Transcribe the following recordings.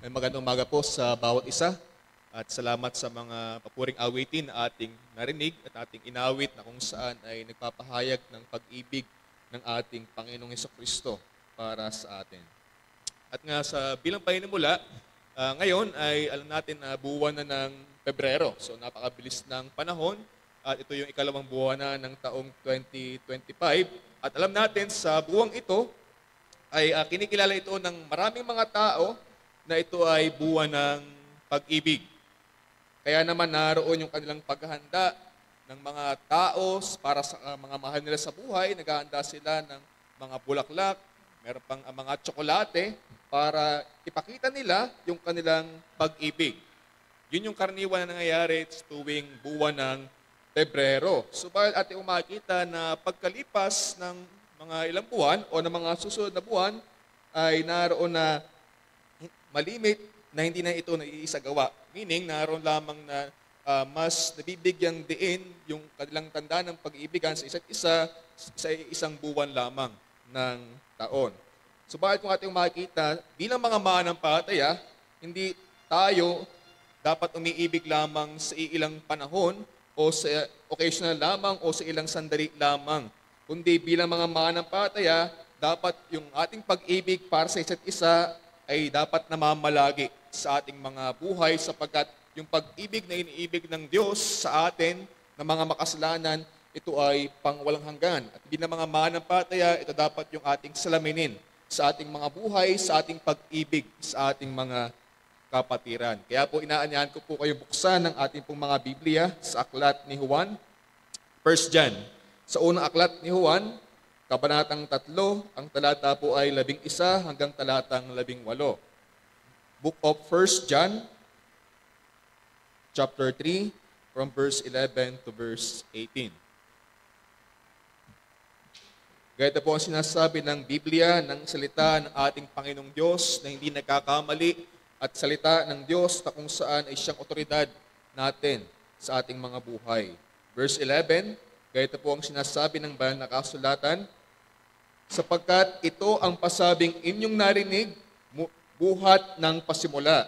May magandang umaga po sa bawat isa at salamat sa mga papuring awitin na ating narinig at ating inawit na kung saan ay nagpapahayag ng pag-ibig ng ating Panginoong Hesukristo para sa atin. At nga sa bilang pahinimula, ngayon ay alam natin na buwan na ng Pebrero. So napakabilis ng panahon at ito yung ikalawang buwan na ng taong 2025. At alam natin sa buwang ito ay kinikilala ito ng maraming mga tao na ito ay buwan ng pag-ibig. Kaya naman naroon yung kanilang paghahanda ng mga tao para sa mga mahal nila sa buhay. Naghahanda sila ng mga bulaklak, meron pang mga tsokolate para ipakita nila yung kanilang pag-ibig. Yun yung karaniwan na nangyayari tuwing buwan ng Pebrero. Subalit ating makikita na pagkalipas ng mga ilang buwan o ng mga susunod na buwan ay naroon na malimit na hindi na ito naiisagawa. Meaning, naroon lamang na mas nabibigyang diin yung kanilang tanda ng pag-iibigan sa isa't isa sa isang buwan lamang ng taon. Subalit kung ating makikita, bilang mga mananampalataya, hindi tayo dapat umiibig lamang sa ilang panahon o sa occasional lamang o sa ilang sandali lamang. Kundi bilang mga mananampalataya, dapat yung ating pag-ibig para sa isa't isa ay dapat namamalagi sa ating mga buhay sapagkat yung pag-ibig na iniibig ng Diyos sa atin na mga makasalanan, ito ay pangwalang hanggan. At bilang mga mananampalataya, ito dapat yung ating salaminin sa ating mga buhay, sa ating pag-ibig, sa ating mga kapatiran. Kaya po inaanyahan ko po kayo buksan ng ating pong mga Biblia sa aklat ni Juan, 1 John. Sa unang aklat ni Juan, Kabanatang 3, ang talata po ay 11 hanggang talatang 18. Book of 1 John, chapter 3, from verse 11 to verse 18. Ganito po ang sinasabi ng Biblia, ng salita ng ating Panginoong Diyos na hindi nagkakamali at salita ng Diyos na kung saan ay siyang otoridad natin sa ating mga buhay. Verse 11, ganito po ang sinasabi ng banal na kasulatan, sapagkat ito ang pasabing inyong narinig, buhat ng pasimula,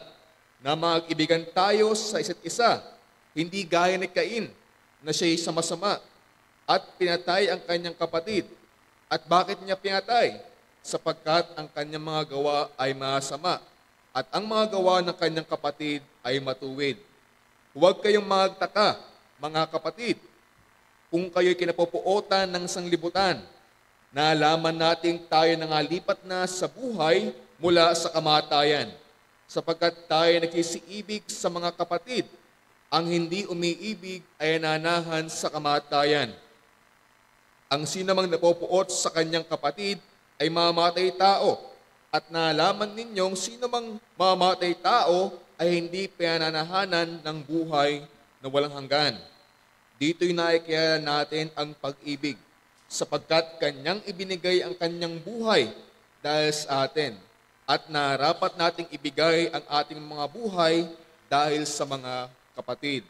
na mag-ibigan tayo sa isa't isa, hindi gaya ni Cain, na siya'y sama-sama, at pinatay ang kanyang kapatid. At bakit niya pinatay? Sapagkat ang kanyang mga gawa ay masama, at ang mga gawa ng kanyang kapatid ay matuwid. Huwag kayong magtaka, mga kapatid, kung kayo'y kinapupuotan ng sanglibutan, nalaman nating tayo nangalipat na sa buhay mula sa kamatayan, sapagkat tayo nagsisiibig sa mga kapatid. Ang hindi umiibig ay nanahan sa kamatayan. Ang sinamang napopuot sa kanyang kapatid ay mamatay tao, at nalaman ninyong sinamang mamatay tao ay hindi pinananahanan ng buhay na walang hanggan. Dito'y naikilala natin ang pag-ibig, sapagkat kanyang ibinigay ang kanyang buhay dahil sa atin, at narapat nating ibigay ang ating mga buhay dahil sa mga kapatid.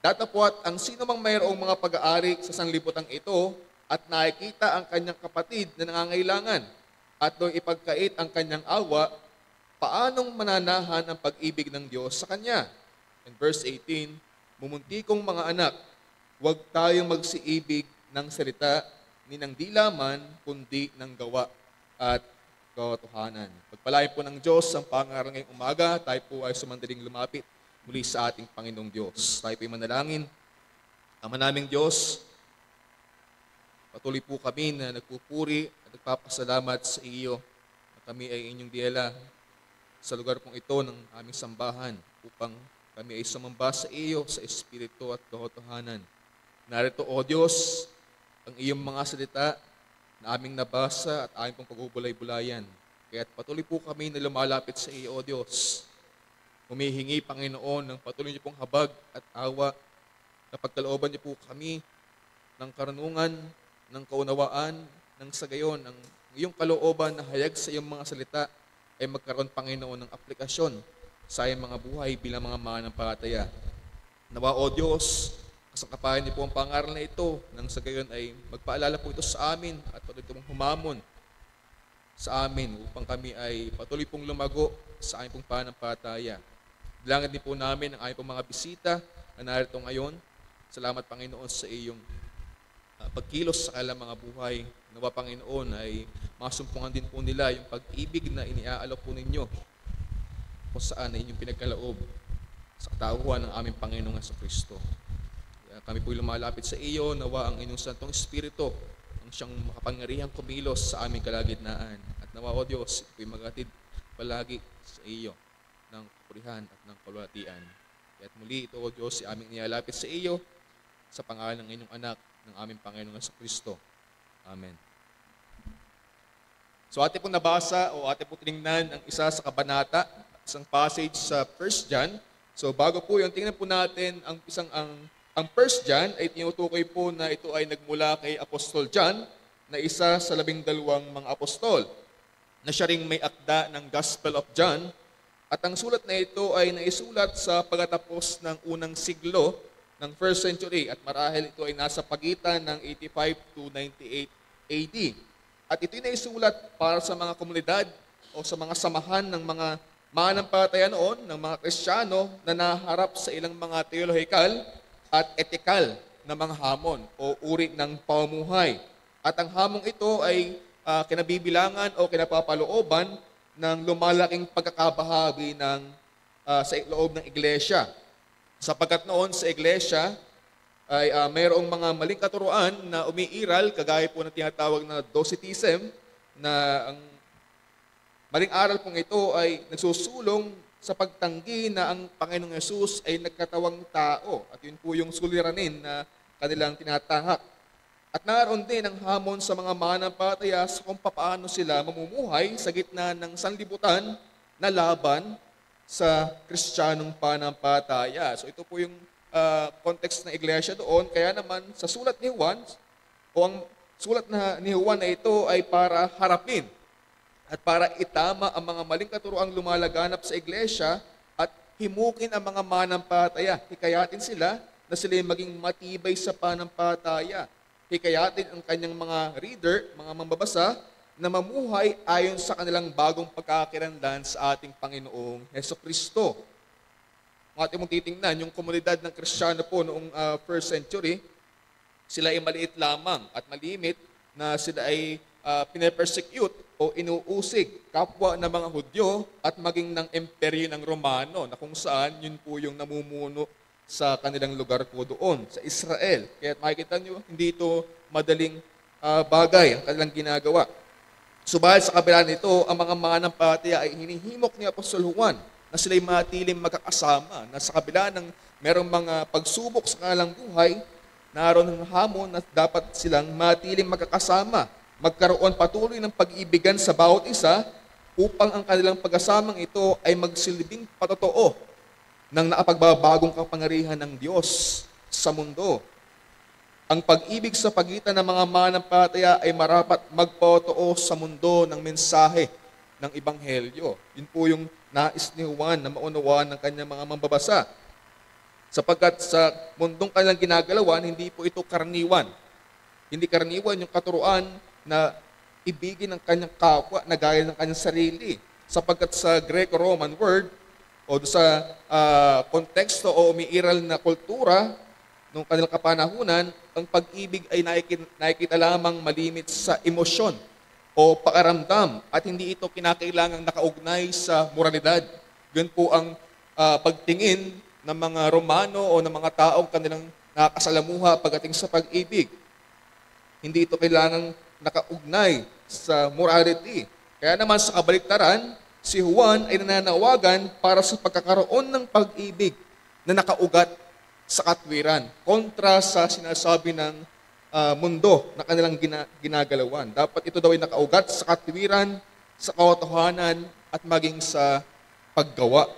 Datapwat ang sino mang mayroong mga pag-aari sa sanglibutang ito at nakikita ang kanyang kapatid na nangangailangan at doon ipagkait ang kanyang awa, paanong mananahan ang pag-ibig ng Diyos sa kanya? In verse 18, mumuntikong mga anak, huwag tayong magsiibig ng salita ni ng di laman, kundi ng gawa at katotohanan. Pagpalain po ng Diyos ang pangaral ngayong umaga, tayo po ay sumandaling lumapit muli sa ating Panginoong Diyos. Tayo po ay manalangin. Ama naming Diyos, patuloy po kami na nagpupuri at nagpapasalamat sa iyo na kami ay inyong diyela sa lugar pong ito ng aming sambahan upang kami ay sumamba sa iyo sa Espiritu at katotohanan. Narito, O Diyos, ang iyong mga salita na aming nabasa at aming pong pagbubulay-bulayan. Kaya't patuloy po kami na lumalapit sa iyo, O Diyos. Humihingi, Panginoon, ng patuloy niyo pong habag at awa na pagkalooban niyo po kami ng karunungan, ng kaunawaan, ng sa gayon, ang iyong kalooban na hayag sa iyong mga salita ay magkaroon, Panginoon, ng aplikasyon sa iyong mga buhay bilang mga mananampalataya. Nawa, O Diyos, kasangkapayan niyo po ang pangaral na ito nang sa gayon ay magpaalala po ito sa amin at patuloy pong humamon sa amin upang kami ay patuloy pong lumago sa aming pong pananampalataya. Bilangin din po namin ang aming pong mga bisita na narito ngayon. Salamat, Panginoon, sa iyong pagkilos sa kanilang mga buhay. Nawa, Panginoon, ay masumpungan din po nila yung pag-ibig na iniaalok po ninyo kung saan ay inyong pinagkaloob sa katauhan ng aming Panginoong Jesucristo. Kami po'y lumalapit sa iyo, nawa ang inyong Santong Espiritu ang siyang makapangyarihang kumilos sa aming kalagitnaan. At nawa, O Diyos, ito po'y maghatid palagi sa iyo ng kapurihan at ng kalwalhatian. At muli ito, O Diyos, si aming nilalapit sa iyo sa pangalan ng inyong anak, ng aming Panginoong Jesucristo. Amen. So atin pong nabasa o atin pong tinignan ang isa sa kabanata, isang passage sa 1 John. So bago po yung tingnan po natin ang 1 John ay tinutukoy po na ito ay nagmula kay Apostol John na isa sa 12 mga apostol na siya ring may akda ng Gospel of John. At ang sulat na ito ay naisulat sa pagkatapos ng unang siglo ng 1st century at marahil ito ay nasa pagitan ng 85 to 98 AD. At ito'y naisulat para sa mga komunidad o sa mga samahan ng mga mananampalataya noon, ng mga Kristiyano na naharap sa ilang mga teolohikal at etikal na mga hamon o uri ng pamumuhay. At ang hamong ito ay kinabibilangan o kinapapalooban ng lumalaking pagkakabahagi sa loob ng iglesia. Sapagkat noon sa iglesia ay mayroong mga maling katuruan na umiiral, kagaya po ng tinatawag na Docetism, na ang maling aral pong ito ay nagsusulong sa pagtanggi na ang Panginoong Yesus ay nagkatawang tao. At yun po yung suliranin na kanilang tinatahak. At naroon din ang hamon sa mga mananampalataya sa kung paano sila mamumuhay sa gitna ng sanlibutan na laban sa Kristiyanong pananampalataya. So ito po yung context ng iglesia doon. Kaya naman sa sulat ni Juan, o ang sulat ni Juan na ito ay para harapin at para itama ang mga maling katuroang lumalaganap sa iglesia at himukin ang mga mananampalataya. Hikayatin sila na sila maging matibay sa pananampalataya. Hikayatin ang kanyang mga reader, mga mambabasa, na mamuhay ayon sa kanilang bagong pagkakakilanlan sa ating Panginoong Jesucristo. Kung ating mong titingnan, yung komunidad ng Kristiyano po noong 1st century, sila ay maliit lamang at malimit na sila ay pinapersecute o inuusig kapwa ng mga Hudyo at maging ng imperyo ng Romano na kung saan yun po yung namumuno sa kanilang lugar po doon, sa Israel. Kaya makikita nyo, hindi ito madaling bagay ang kanilang ginagawa. Subalit sa kabila nito, ang mga mananampalataya ay hinihimok ni Apostol Juan na sila'y matiling magkakasama, na sa kabila ng merong mga pagsubok sa kanilang buhay, naroon ng hamon na dapat silang matiling magkakasama, magkaroon patuloy ng pag-ibigan sa bawat isa upang ang kanilang pagkasamang ito ay magsilbing patotoo ng nakapagbabagong kapangyarihan ng Diyos sa mundo. Ang pag-ibig sa pagitan ng mga mananampalataya ay marapat magpatotoo sa mundo ng mensahe ng Ebanghelyo. Yun po yung nais ni Juan na maunawaan ng kanyang mga mambabasa. Sapagkat sa mundong kanilang ginagalawan, hindi po ito karaniwan. Hindi karaniwan yung katuruan na ibigin ng kanyang kapwa na gaya ng kanyang sarili. Sapagkat sa Greco-Roman word o sa konteksto o umiiral na kultura nung kanilang kapanahunan, ang pag-ibig ay nakikita lamang malimit sa emosyon o pakaramdam at hindi ito kinakailangang nakaugnay sa moralidad. Yun po ang pagtingin ng mga Romano o ng mga taong kanilang nakakasalamuha pagdating sa pag-ibig. Hindi ito kailangang nakaugnay sa morality. Kaya naman sa kabaliktaran, si Juan ay nananawagan para sa pagkakaroon ng pag-ibig na nakaugat sa katwiran, kontra sa sinasabi ng mundo na kanilang ginagalawan. Dapat ito daw ay nakaugat sa katwiran, sa katotohanan, at maging sa paggawa.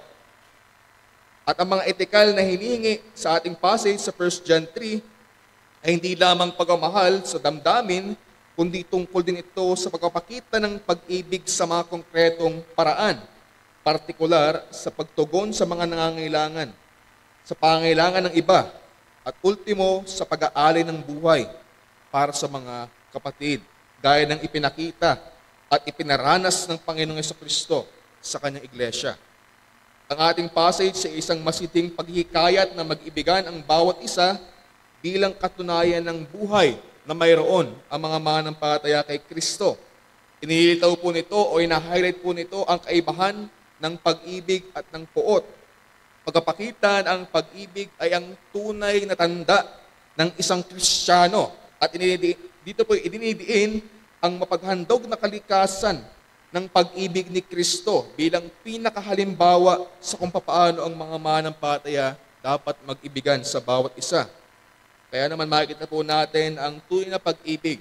At ang mga etikal na hinihingi sa ating passage sa 1 John 3 ay hindi lamang pagmamahal sa damdamin, kundi tungkol din ito sa pagpapakita ng pag-ibig sa mga konkretong paraan, partikular sa pagtugon sa mga nangangailangan, sa pangangailangan ng iba, at ultimo sa pag-aalay ng buhay para sa mga kapatid, gaya ng ipinakita at ipinaranas ng Panginoong Jesucristo sa kanyang iglesia. Ang ating passage sa isang masiting paghihikayat na mag-ibigan ang bawat isa bilang katunayan ng buhay na mayroon ang mga mananampalataya kay Kristo. Inilitaw po nito o ina-highlight po nito ang kaibahan ng pag-ibig at ng puot. Pagkapakita ang pag-ibig ay ang tunay na tanda ng isang Kristiyano at dito po idinidiin ang mapaghandog na kalikasan ng pag-ibig ni Kristo bilang pinakahalimbawa sa kung paano ang mga mananampalataya dapat mag-ibigan sa bawat isa. Kaya naman makikita po natin ang tunay na pag-ibig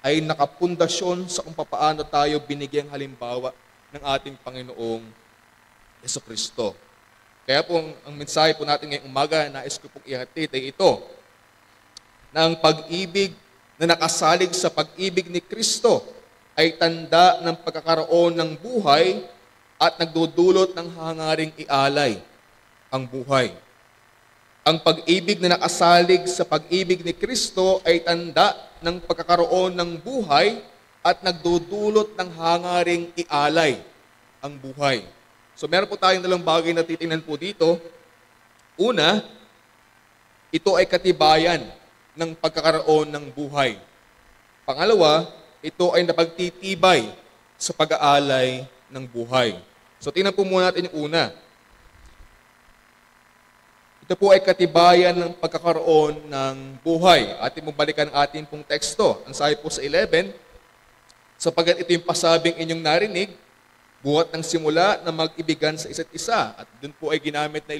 ay nakapundasyon sa kung paano tayo binigyang halimbawa ng ating Panginoong Jesucristo. Kaya po ang mensahe po natin ngayong umaga, nais ko pong ihatid ay ito, na ang pag-ibig na nakasalig sa pag-ibig ni Kristo ay tanda ng pagkakaroon ng buhay at nagdudulot ng hangaring ialay ang buhay. Ang pag-ibig na nakasalig sa pag-ibig ni Kristo ay tanda ng pagkakaroon ng buhay at nagdudulot ng hangaring ialay ang buhay. So meron po tayong dalawang bagay na titingnan po dito. Una, ito ay katibayan ng pagkakaroon ng buhay. Pangalawa, ito ay napagtitibay sa pag-aalay ng buhay. So tingnan po muna natin yung una. Ito po ay katibayan ng pagkakaroon ng buhay. Atin mong balikan ang ating pong teksto. Ang sabi po sa 11, sapagkat ito yung pasabing inyong narinig, buhat ng simula na mag-ibigan sa isa't isa. At doon po ay ginamit na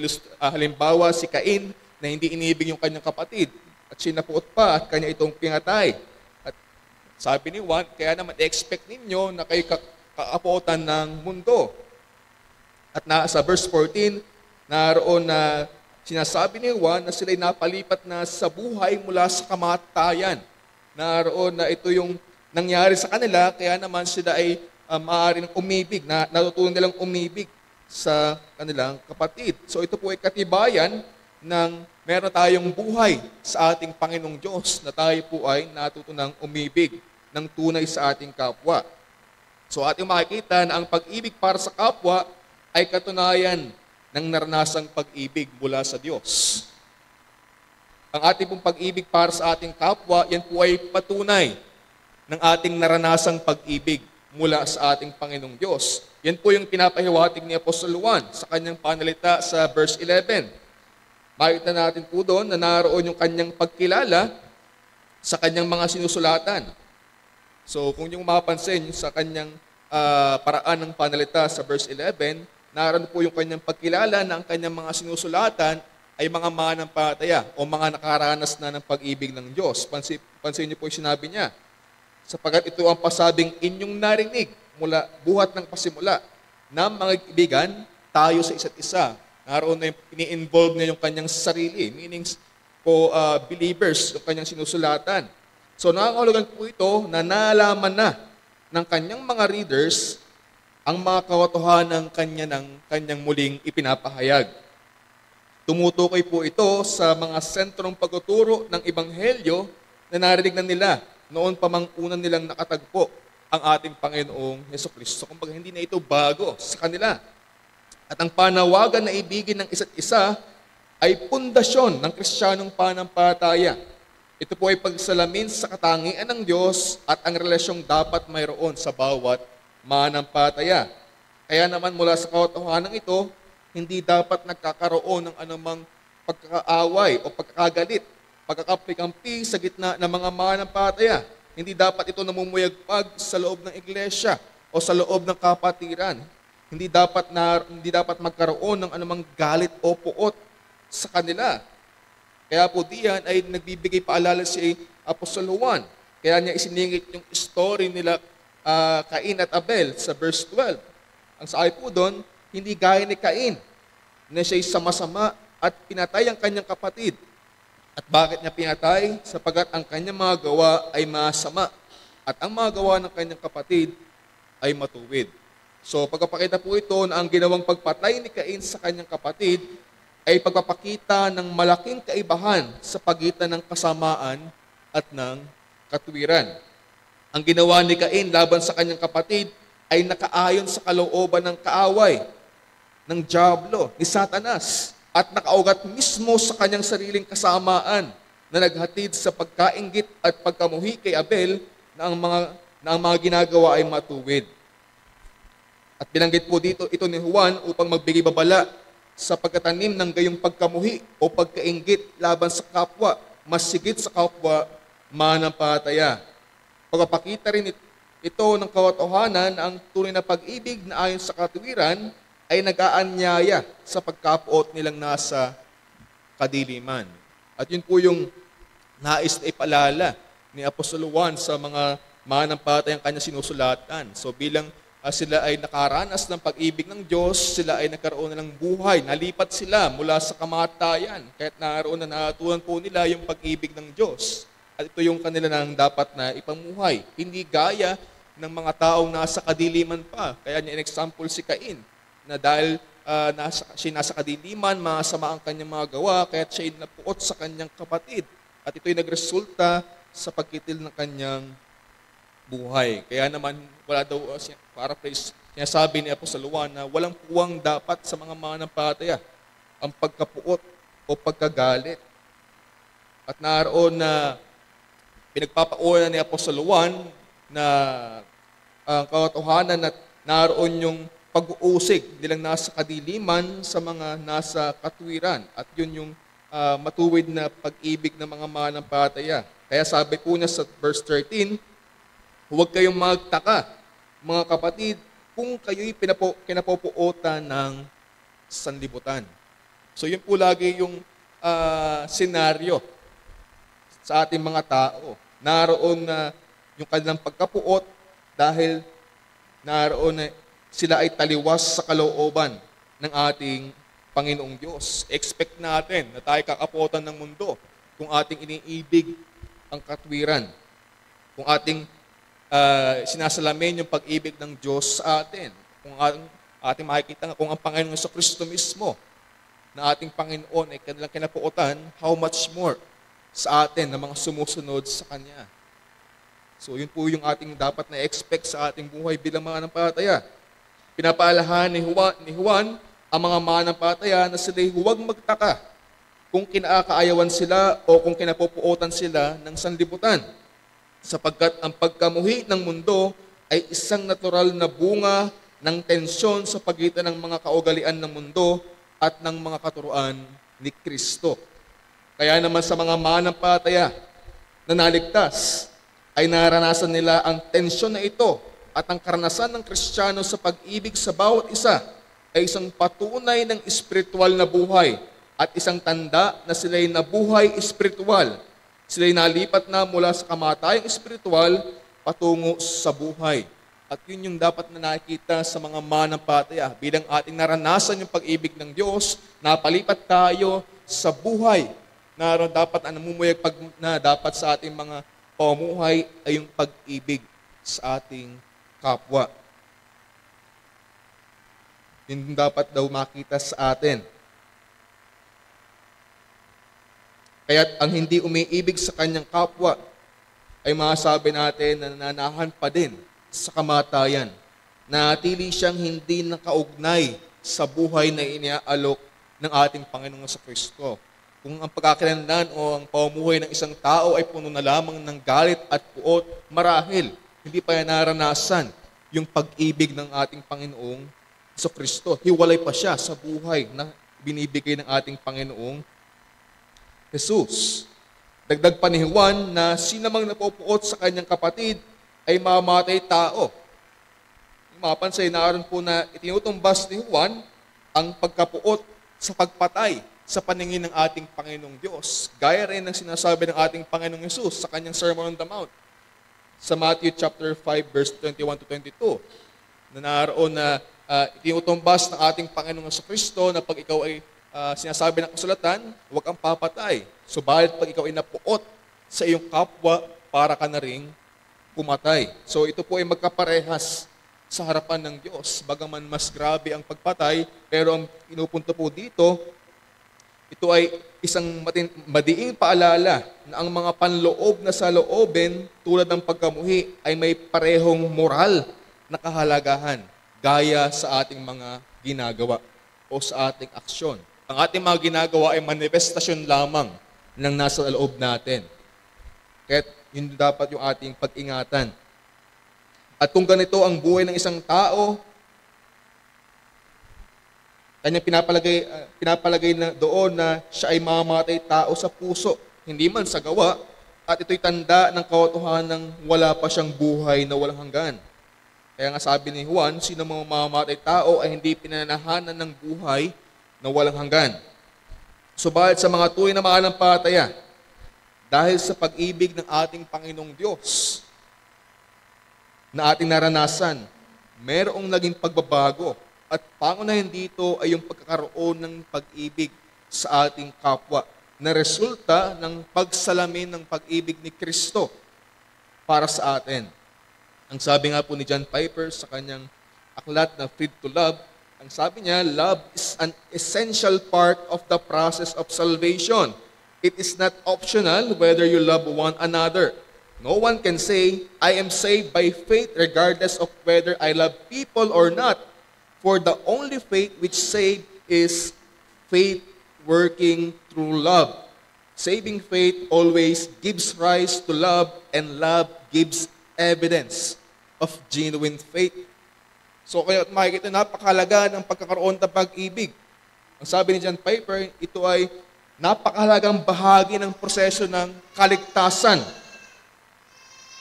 halimbawa si Cain na hindi inibig yung kanyang kapatid. At sinapuot pa at kanya itong pinatay. At sabi ni Juan, kaya naman expect ninyo na kayo kaapotan ng mundo. At sa verse 14, naroon na sinasabi ni Juan na sila'y napalipat na sa buhay mula sa kamatayan. Naroon na ito yung nangyari sa kanila, kaya naman sila ay maaaring umibig, natutunan nilang umibig sa kanilang kapatid. So ito po ay katibayan ng meron tayong buhay sa ating Panginoong Diyos na tayo po ay natutunang umibig ng tunay sa ating kapwa. So ating makikita na ang pag-ibig para sa kapwa ay katunayan ng naranasang pag-ibig mula sa Diyos. Ang ating pong pag-ibig para sa ating kapwa, yan po ay patunay ng ating naranasang pag-ibig mula sa ating Panginoong Diyos. Yan po yung pinapahiwatig ni Apostol Juan sa kanyang panalita sa verse 11. Makita natin po doon na naroon yung kanyang pagkilala sa kanyang mga sinusulatan. So kung yung mapapansin sa kanyang paraan ng panalita sa verse 11, naroon po yung kanyang pagkilala na ang kanyang mga sinusulatan ay mga mananampalataya o mga nakaranas na ng pag-ibig ng Diyos. Pansin niyo po yung sinabi niya, sapagkat ito ang pasabing inyong narinig mula buhat ng pasimula na mga kaibigan tayo sa isa't isa. Naroon na yung ini-involve niya yung kanyang sarili, meaning po believers, yung kanyang sinusulatan. So nakakahulugan po ito na nalaman na ng kanyang mga readers ang mga katotohanan ng kanyang muling ipinapahayag. Tumutukoy po ito sa mga sentrong pagtuturo ng Ebanghelyo na narinig na nila noon pa mang unang nilang nakatagpo ang ating Panginoong Jesucristo. Kumbaga hindi na ito bago sa kanila. At ang panawagan na ibigin ng isa't isa ay pundasyon ng Kristiyanong pananampalataya. Ito po ay pagsalamin sa katangian ng Diyos at ang relasyong dapat mayroon sa bawat mananampalataya. Kaya naman mula sa katotohanan ito, hindi dapat nagkakaroon ng anumang pagkakaaway o pagkakagalit, pagkakampi-kampi sa gitna ng mga mananampalataya. Hindi dapat ito namumuyagpag sa loob ng iglesia o sa loob ng kapatiran. Hindi dapat magkaroon ng anumang galit o puot sa kanila. Kaya po diyan ay nagbibigay paalala si Apostol Juan. Kaya niya isiningit yung story nila Cain at Abel sa verse 12. Ang sabi po doon, hindi gaya ni Cain na siya'y sama-sama at pinatay ang kanyang kapatid. At bakit niya pinatay? Sapagat ang kanyang mga gawa ay masama at ang mga gawa ng kanyang kapatid ay matuwid. So pagpapakita po ito na ang ginawang pagpatay ni Cain sa kanyang kapatid ay pagpapakita ng malaking kaibahan sa pagitan ng kasamaan at ng katwiran. Ang ginawa ni Cain laban sa kanyang kapatid ay nakaayon sa kalooban ng kaaway, ng diablo, ni Satanas, at nakaugat mismo sa kanyang sariling kasamaan na naghatid sa pagkainggit at pagkamuhi kay Abel na ang mga ginagawa ay matuwid. At binanggit po dito ito ni Juan upang magbigay babala sa pagkatanim ng gayong pagkamuhi o pagkainggit laban sa kapwa, mas sigit sa kapwa manampalataya. Pagpapakita rin ito ng katotohanan na ang tunay na pag-ibig na ayon sa katuwiran ay nag-aanyaya sa pagkapuot nilang nasa kadiliman. At yun po yung nais na ipalala ni Apostol Juan sa mga manampalatayang kanya sinusulatan. So bilang sila ay nakaranas ng pag-ibig ng Diyos, sila ay nagkaroon na ng buhay, nalipat sila mula sa kamatayan, kahit naroon na natutunan po nila yung pag-ibig ng Diyos. At ito yung kanila nang dapat na ipamuhay. Hindi gaya ng mga taong nasa kadiliman pa. Kaya niya in-example si Cain, na dahil siya nasa kadiliman, masama ang kanyang mga gawa, kaya siya napuot sa kanyang kapatid. At ito'y nagresulta sa pagkitil ng kanyang buhay. Kaya naman, wala daw, paraphrase, sinasabi ni Apostol Juan na walang puwang dapat sa mga manampalataya ang pagkapuot o pagkagalit. At naroon na pinagpapauna ni Apostol Juan na ang katotohanan na naroon yung pag-uusig nilang nasa kadiliman sa mga nasa katuwiran. At yun yung matuwid na pag-ibig ng mga manampalataya. Kaya sabi po niya sa verse 13, huwag kayong magtaka, mga kapatid, kung kayo'y kinapupuotan ng sanlibutan. So yun po lagi yung senaryo sa ating mga tao. Naroon na yung kanilang pagkapuot dahil naroon na sila ay taliwas sa kalooban ng ating Panginoong Diyos. Expect natin na tayo kakapuotan ng mundo kung ating iniibig ang katwiran, kung ating sinasalamin yung pag-ibig ng Diyos sa atin, kung ating makikita nga kung ang Panginoong Kristo mismo na ating Panginoon ay kanilang kinapuotan, how much more sa atin na mga sumusunod sa Kanya. So yun po yung ating dapat na expect sa ating buhay bilang mga manampalataya. Pinapaalahan ni Juan ang mga manampalataya na sila'y huwag magtaka kung kinakaayawan sila o kung kinapupuotan sila ng sanlibutan. Sapagkat ang pagkamuhi ng mundo ay isang natural na bunga ng tensyon sa pagitan ng mga kaugalian ng mundo at ng mga katuruan ni Kristo. Kaya naman sa mga manampalataya na naligtas, ay naranasan nila ang tensyon na ito at ang karanasan ng Kristiyano sa pag-ibig sa bawat isa ay isang patunay ng espiritual na buhay at isang tanda na sila'y nabuhay espiritual. Sila'y nalipat na mula sa kamatayang espiritual patungo sa buhay. At yun yung dapat na nakikita sa mga manampalataya. Bilang ating naranasan yung pag-ibig ng Diyos, napalipat tayo sa buhay na dapat namumuyag na dapat sa ating mga pamumuhay ay yung pag-ibig sa ating kapwa. Yun dapat daw makita sa atin. Kaya't ang hindi umiibig sa kanyang kapwa ay masasabi natin na nananahan pa din sa kamatayan. Natili siyang hindi nakaugnay sa buhay na iniaalok ng ating Panginoong Kristo. Kung ang pagkakakilanlan o ang pamumuhay ng isang tao ay puno na lamang ng galit at puot, marahil hindi pa yan naranasan yung pag-ibig ng ating Panginoong Kristo. Hiwalay pa siya sa buhay na binibigay ng ating Panginoong Jesus. Dagdag pa ni Juan na sinamang napupuot sa kanyang kapatid ay mamatay tao. Mapansin, naroon po na itinutumbas ni Juan ang pagkapuot sa pagpatay sa paningin ng ating Panginoong Diyos. Gaya rin ng sinasabi ng ating Panginoong Jesus sa kanyang Sermon on the Mount sa Matthew chapter 5 verse 21 to 22. Na naroon na itinutumbas ng ating Panginoong Kristo na pag ikaw ay sinasabi ng kasulatan, huwag kang papatay. Subalit pag ikaw ay napuot sa iyong kapwa, para ka na ring pumatay. So ito po ay magkaparehas sa harapan ng Diyos. Bagaman mas grabe ang pagpatay, pero ang inupunto po dito, ito ay isang madiing paalala na ang mga panloob na saloobin tulad ng pagkamuhi ay may parehong moral na kahalagahan gaya sa ating mga ginagawa o sa ating aksyon. Ang ating mga ginagawa ay manifestasyon lamang ng nasa loob natin. Kaya yun dapat yung ating pag-ingatan. At kung ganito ang buhay ng isang tao, kanyang pinapalagay na doon na siya ay mamamatay tao sa puso, hindi man sa gawa, at ito'y tanda ng katotohanan ng wala pa siyang buhay na walang hanggan. Kaya nga sabi ni Juan, sino mamamatay tao ay hindi pinanahanan ng buhay na walang hanggan. Subalit sa mga tunay na mananampalataya, dahil sa pag-ibig ng ating Panginoong Diyos na ating naranasan, mayroong naging pagbabago. At pangunahin dito ay yung pagkakaroon ng pag-ibig sa ating kapwa na resulta ng pagsalamin ng pag-ibig ni Kristo para sa atin. Ang sabi nga po ni John Piper sa kanyang aklat na Freed to Love, ang sabi niya, love is an essential part of the process of salvation. It is not optional whether you love one another. No one can say, I am saved by faith regardless of whether I love people or not. For the only faith which saves is faith working through love. Saving faith always gives rise to love, and love gives evidence of genuine faith. So kaya makikita napakahalaga ng pagkakaroon ng pag-ibig. Ang sabi ni John Piper, ito ay napakahalagang bahagi ng proseso ng kaligtasan.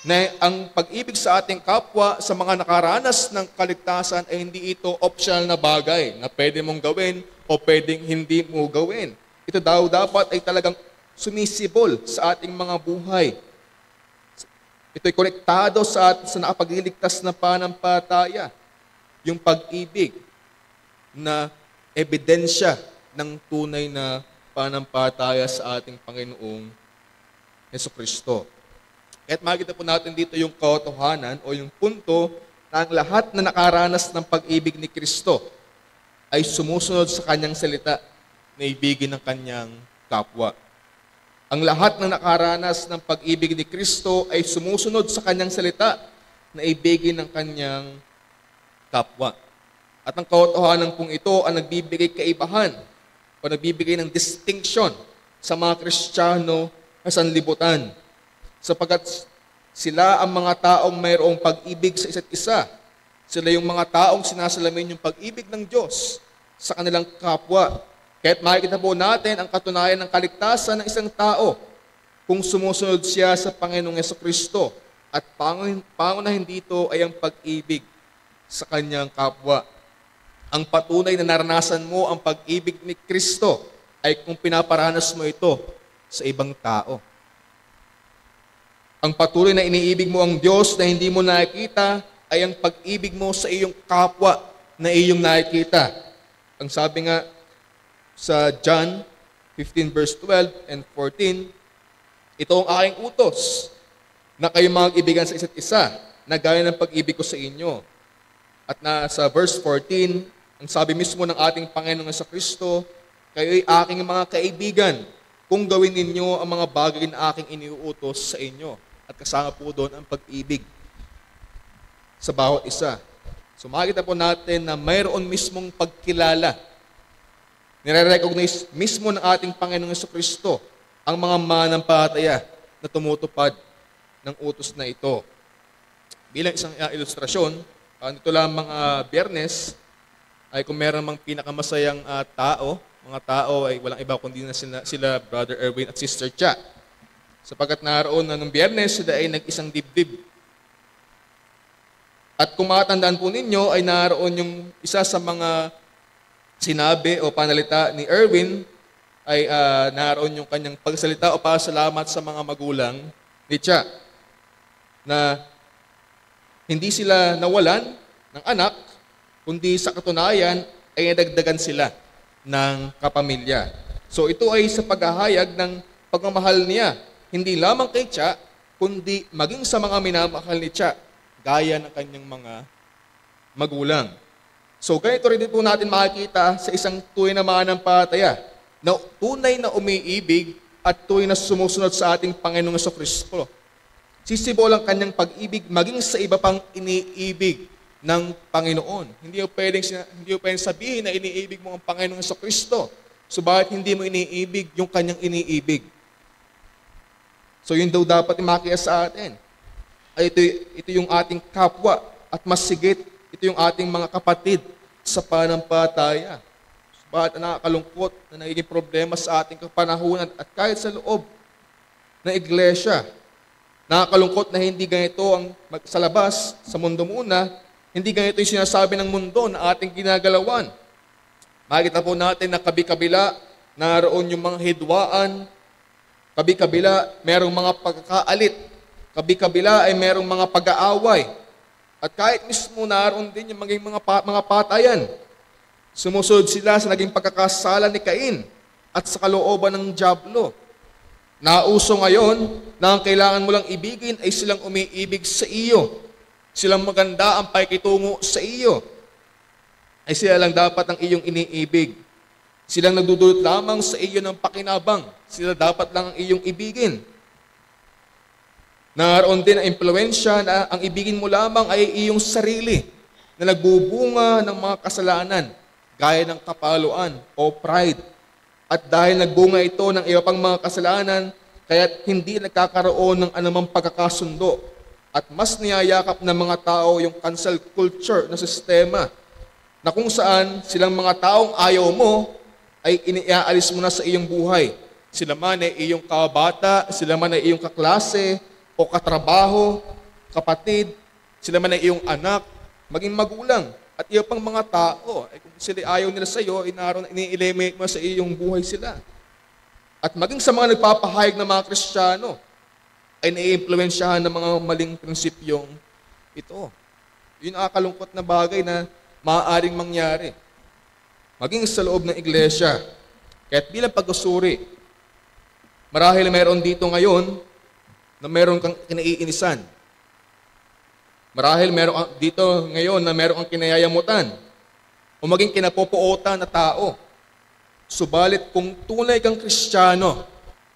Na ang pag-ibig sa ating kapwa, sa mga nakaranas ng kaligtasan, ay hindi ito optional na bagay na pwede mong gawin o pwedeng hindi mo gawin. Ito daw dapat ay talagang sumisibol sa ating mga buhay. Ito'y konektado sa nakapagliligtas na panampalataya. Yung pag-ibig na ebidensya ng tunay na panampalataya sa ating Panginoong Jesucristo. At makikita po natin dito yung katotohanan o yung punto na ang lahat na nakaranas ng pag-ibig ni Kristo ay sumusunod sa kanyang salita na ibigin ng kanyang kapwa. Ang lahat na nakaranas ng pag-ibig ni Kristo ay sumusunod sa kanyang salita na ibigin ng kanyang kapwa. At ang katotohanan pong ito ang nagbibigay kaibahan o nagbibigay ng distinction sa mga Kristiyano sa sanlibutan. Sapagkat sila ang mga taong mayroong pag-ibig sa isa't isa. Sila yung mga taong sinasalamin yung pag-ibig ng Diyos sa kanilang kapwa. Kaya't makikita po natin ang katunayan ng kaligtasan ng isang tao kung sumusunod siya sa Panginoong Jesucristo. At pangunahin dito ay ang pag-ibig sa kanyang kapwa. Ang patunay na naranasan mo ang pag-ibig ni Kristo ay kung pinaparanas mo ito sa ibang tao. Ang patuloy na iniibig mo ang Diyos na hindi mo nakikita ay ang pag-ibig mo sa iyong kapwa na iyong nakikita. Ang sabi nga sa John 15 verse 12 and 14, ito ang aking utos na kayo mag-ibigan sa isa't isa na gaya ng pag-ibig ko sa inyo. At sa verse 14, ang sabi mismo ng ating Panginoong Jesucristo, kayo'y aking mga kaibigan kung gawin ninyo ang mga bagay na aking iniuutos sa inyo. At kasama po doon ang pag-ibig sa bawat isa. So makikita po natin na mayroon mismong pagkilala. Nire-recognize mismo ng ating Panginoong Jesucristo ang mga manampalataya na tumutupad ng utos na ito. Bilang isang ilustrasyon, nito lang mga Biyernes, ay kung meron mang pinakamasayang mga tao ay walang iba kundi na sila Brother Erwin at Sister Cha. Sapagkat naroon na nung Biyernes, sila ay nag-isang dibdib. At kung makatandaan po ninyo, ay naroon yung isa sa mga sinabi o panalita ni Erwin, ay naroon yung kanyang pagsalita o pasalamat sa mga magulang ni Cha. Na hindi sila nawalan ng anak, kundi sa katunayan ay nadagdagan sila ng kapamilya. So ito ay sa paghahayag ng pagmamahal niya, hindi lamang kay Cha, kundi maging sa mga minamahal ni Cha, gaya ng kanyang mga magulang. So ganito rin po natin makikita sa isang tunay na mananampalataya na tunay na umiibig at tunay na sumusunod sa ating Panginoong Jesucristo. Sisibol ang kanyang pag-ibig maging sa iba pang iniibig ng Panginoon. Hindi mo pwedeng sabihin na iniibig mo ang Panginoong Kristo, subalit hindi mo iniibig yung kanyang iniibig. So yun daw dapat makita sa atin. Ay ito yung ating kapwa at mas sigit, ito yung ating mga kapatid sa panampalataya. Subalit nakakalungkot na nagiging problema sa ating kapanahunan at kahit sa loob ng iglesia. Nakakalungkot na hindi ganito ang sa labas, sa mundo muna, hindi ganito yung sinasabi ng mundo na ating ginagalawan. Makikita po natin na kabi-kabila, naroon yung mga hidwaan, kabi-kabila, merong mga pagkakaalit, kabi-kabila ay merong mga pag-aaway. At kahit mismo naroon din yung mga patayan. Sumusunod sila sa naging pagkakasala ni Cain at sa kalooban ng dyablo. Nauso ngayon na ang kailangan mo lang ibigin ay silang umiibig sa iyo. Silang maganda ang pakikitungo sa iyo. Ay sila lang dapat ang iyong iniibig. Silang nagdudulot lamang sa iyo ng pakinabang. Sila dapat lang ang iyong ibigin. Naroon din ang impluensya na ang ibigin mo lamang ay iyong sarili na nagbubunga ng mga kasalanan gaya ng kapaluan o pride. At dahil nagbunga ito ng iba pang mga kasalanan, kaya't hindi nagkakaroon ng anumang pagkakasundo at mas niyayakap ng mga tao yung cancel culture na sistema na kung saan silang mga taong ayaw mo ay iniaalis mo na sa iyong buhay. Sila man ay iyong kabata, sila man ay iyong kaklase o katrabaho, kapatid, sila man ay iyong anak, maging magulang, at iyo pang mga tao. Ay kung sila ayaw nila sa iyo, ini-eliminate mo sa iyong buhay sila. At maging sa mga nagpapahayag ng mga Kristiyano, ay nai-impluensyahan ng mga maling prinsipyong ito. Yun ang nakakalungkot na bagay na maaaring mangyari. Maging sa loob ng iglesia. Kaya't bilang pag-usuri, marahil meron dito ngayon na meron kang kinaiinisan. Marahil meron dito ngayon na meron kang kinayayamutan o maging kinapopuotan na tao. Subalit kung tunay kang Kristiyano,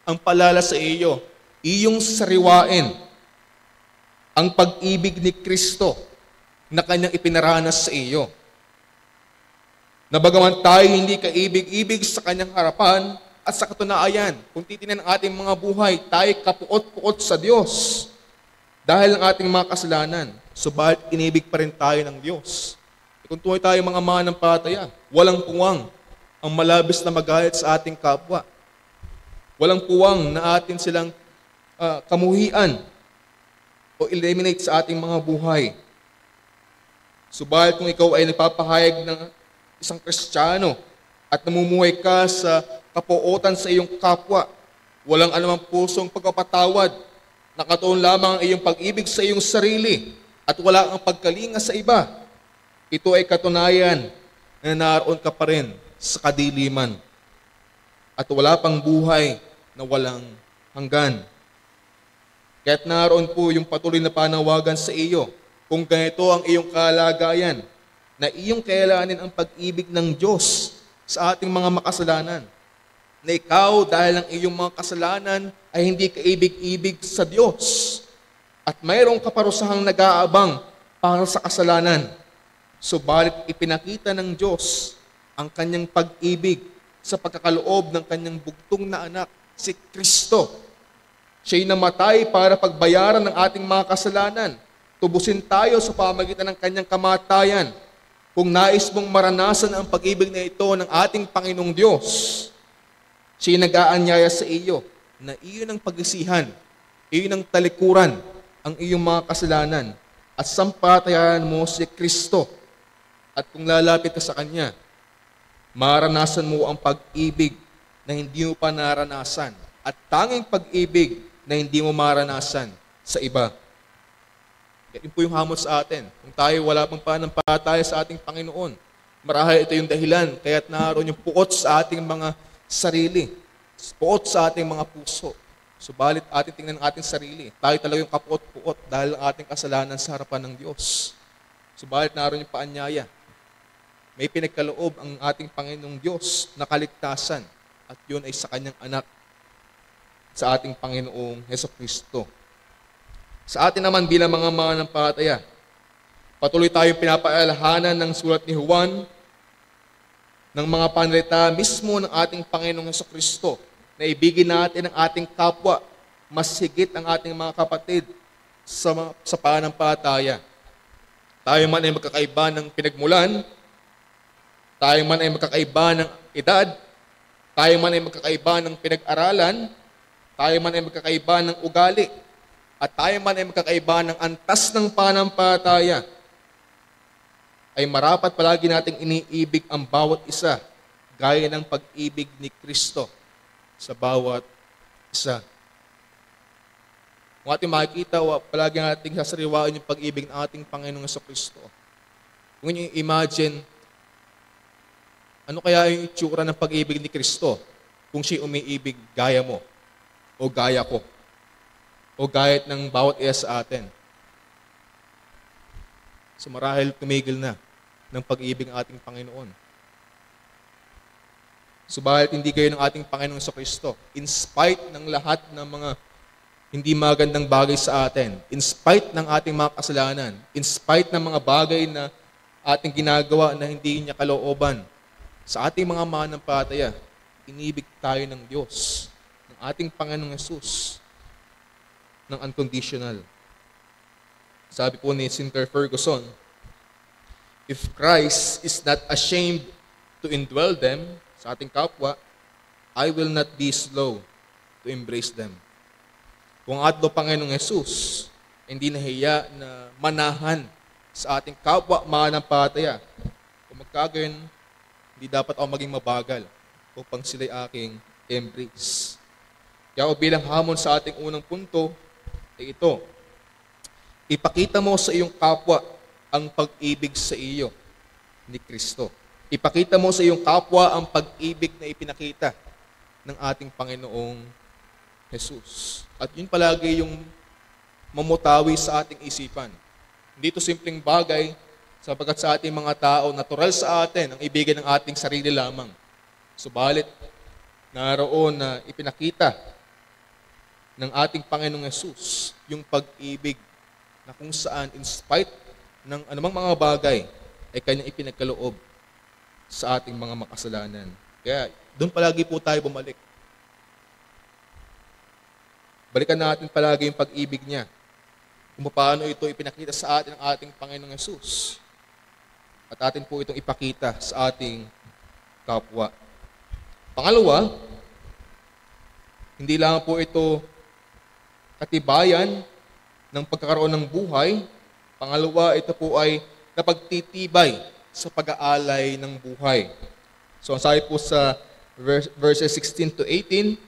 ang palala sa iyo, iyong sariwain ang pag-ibig ni Kristo na kanyang ipinaranas sa iyo. Na bagaman tayo hindi kaibig-ibig sa kanyang harapan at sa katunayan, kung titingnan ang ating mga buhay, tayo kapuot-puot sa Diyos dahil ang ating mga kasalanan. Subalit inibig pa rin tayo ng Diyos. Kung tunay tayo mga manampalataya, walang puwang ang malabis na magalit sa ating kapwa. Walang puwang na atin silang kamuhian o eliminate sa ating mga buhay. Subalit kung ikaw ay nagpapahayag ng isang Kristiyano at namumuhay ka sa kapuotan sa iyong kapwa, walang anumang pusong pagpapatawad, nakatuon lamang ang iyong pag-ibig sa iyong sarili at wala kang pagkalinga sa iba, ito ay katunayan na naroon ka pa rin sa kadiliman at wala pang buhay na walang hanggan. Kaya't naroon po yung patuloy na panawagan sa iyo kung ganito ang iyong kalagayan, na iyong kailanin ang pag-ibig ng Diyos sa ating mga makasalanan. Na ikaw, dahil ang iyong mga kasalanan, ay hindi kaibig-ibig sa Diyos. At mayroong kaparusahang nag-aabang para sa kasalanan. Subalit ipinakita ng Diyos ang kanyang pag-ibig sa pagkakaloob ng kanyang bugtong na anak, si Kristo. Siya'y namatay para pagbayaran ng ating mga kasalanan. Tubusin tayo sa pamagitan ng kanyang kamatayan. Kung nais mong maranasan ang pag-ibig na ito ng ating Panginoong Diyos, siya'y nag-aanyaya sa iyo na iyon ang pag-isihan, iyon ang talikuran, ang iyong mga kasalanan, at sampatayan mo si Kristo. At kung lalapit ka sa Kanya, maranasan mo ang pag-ibig na hindi mo pa naranasan, at tanging pag-ibig na hindi mo maranasan sa iba. Yan po yung hamon sa atin. Kung tayo wala pang panampalataya sa ating Panginoon, marahil ito yung dahilan, kaya't naroon yung puot sa ating mga sarili, puot sa ating mga puso. Subalit ating tingnan ang ating sarili. Tayo talaga yung kapuot-puot dahil ang ating kasalanan sa harapan ng Diyos. Subalit naroon yung paanyaya. May pinagkaloob ang ating Panginoong Diyos na kaligtasan, at yun ay sa Kanyang anak, sa ating Panginoong Hesukristo. Sa atin naman bilang mga manampalataya, Patuloy tayong pinapaalalahanan ng sulat ni Juan ng mga panalita mismo ng ating Panginoong Hesukristo na ibigin natin ang ating kapwa, mas higit ang ating mga kapatid sa pananampalataya. Tayo man ay magkakaiba ng pinagmulan, tayo man ay magkakaiba ng edad, tayo man ay magkakaiba ng pinag-aralan, tayo man ay magkakaiba ng ugali, at tayo man ay magkakaiba ng antas ng pananampalataya, ay marapat palagi nating iniibig ang bawat isa gaya ng pag-ibig ni Kristo sa bawat isa. Kung ating makikita, palagi nating sasariwain yung pag-ibig ng ating Panginoong Kristo. Kung inyo imagine, ano kaya yung itsura ng pag-ibig ni Kristo kung siya umiibig gaya mo o gaya ko o gaya ng bawat isa sa atin? So marahil tumigil na ng pag-ibig ng ating Panginoon. Subalit hindi kayo ng ating Panginoong Kristo. In spite ng lahat ng mga hindi magandang bagay sa atin, in spite ng ating mga kasalanan, in spite ng mga bagay na ating ginagawa na hindi niya kalooban, sa ating mga mananampalataya, inibig tayo ng Diyos, ng ating Panginoong Yesus, ng unconditional. Sabi po ni Sinclair Ferguson, if Christ is not ashamed to indwell them, sa ating kapwa, I will not be slow to embrace them. Kung ato Panginoong Yesus, hindi nahiya na manahan sa ating kapwa mananampalataya, kung magkagayon, hindi dapat ako maging mabagal upang sila'y aking embrace. Kaya bilang hamon sa ating unang punto, ay ito, ipakita mo sa iyong kapwa ang pag-ibig sa iyo ni Kristo. Ipakita mo sa iyong kapwa ang pag-ibig na ipinakita ng ating Panginoong Jesus. At yun palagi yung mamutawi sa ating isipan. Hindi ito simpleng bagay sapagkat sa ating mga tao, natural sa atin ang ibigin ng ating sarili lamang. Subalit, naroon na ipinakita ng ating Panginoong Jesus yung pag-ibig na kung saan in spite ng anumang mga bagay ay kanyang ipinagkaloob sa ating mga makasalanan. Kaya doon palagi po tayo bumalik. Balikan natin palagi yung pag-ibig niya. Kung paano ito ipinakita sa atin ng ating Panginoong Yesus. At atin po itong ipakita sa ating kapwa. Pangalawa, hindi lang po ito katibayan ng pagkakaroon ng buhay. Pangalawa, ito po ay napagtitibay sa pag-aalay ng buhay. So, ang sabi po sa verses 16 to 18,